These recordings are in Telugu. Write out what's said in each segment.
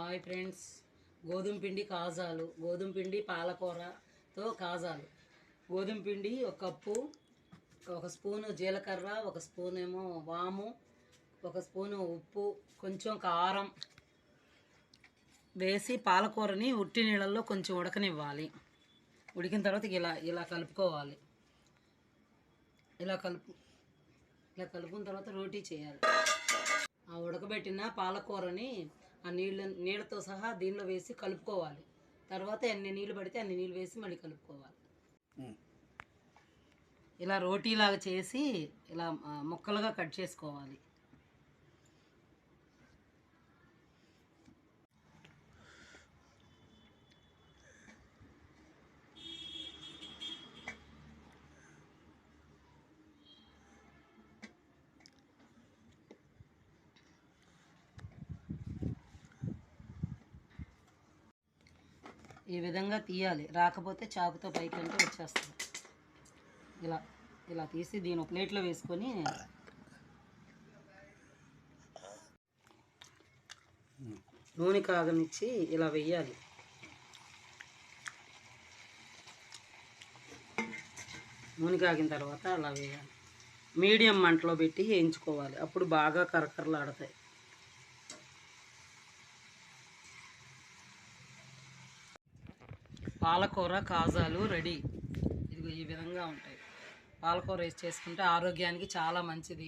హాయ్ ఫ్రెండ్స్, గోధుమ పిండి కాజాలు, గోధుమ పిండి పాలకూరతో కాజాలు. గోధుమ పిండి ఒక కప్పు, ఒక స్పూను జీలకర్ర, ఒక స్పూన్ ఏమో వాము, ఒక స్పూను ఉప్పు, కొంచెం కారం వేసి పాలకూరని ఉట్టి నీళ్ళల్లో కొంచెం ఉడకనివ్వాలి. ఉడికిన తర్వాత ఇలా ఇలా కలుపుకోవాలి. ఇలా కలుపుకున్న తర్వాత రోటీ చేయాలి. ఆ ఉడకబెట్టిన పాలకూరని ఆ నీళ్ళతో సహా దీనిలో వేసి కలుపుకోవాలి. తర్వాత ఎన్ని నీళ్ళు పడితే అన్ని నీళ్ళు వేసి మళ్ళీ కలుపుకోవాలి. ఇలా రోటీలాగా చేసి ఇలా ముక్కలుగా కట్ చేసుకోవాలి. ఈ విధంగా తీయాలి, రాకపోతే చాకుతో పైకి అంటే వచ్చేస్తుంది. ఇలా ఇలా తీసి దీని ప్లేట్లో వేసుకొని నూనె కాగనిచ్చి ఇలా వెయ్యాలి. నూనె కాగిన తర్వాత అలా వేయాలి. మీడియం మంటలో పెట్టి వేయించుకోవాలి, అప్పుడు బాగా కరకరలాడతాయి. పాలకూర కాజాలు రెడీ. ఇదిగో ఈ విధంగా ఉంటాయి. పాలకూర వేసి చేసుకుంటే ఆరోగ్యానికి చాలా మంచిది.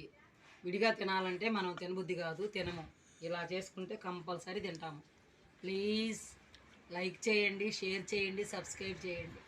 విడిగా తినాలంటే మనం తినబుద్ధి కాదు, తినము. ఇలా చేసుకుంటే కంపల్సరీ తింటాము. ప్లీజ్ లైక్ చేయండి, షేర్ చేయండి, సబ్స్క్రైబ్ చేయండి.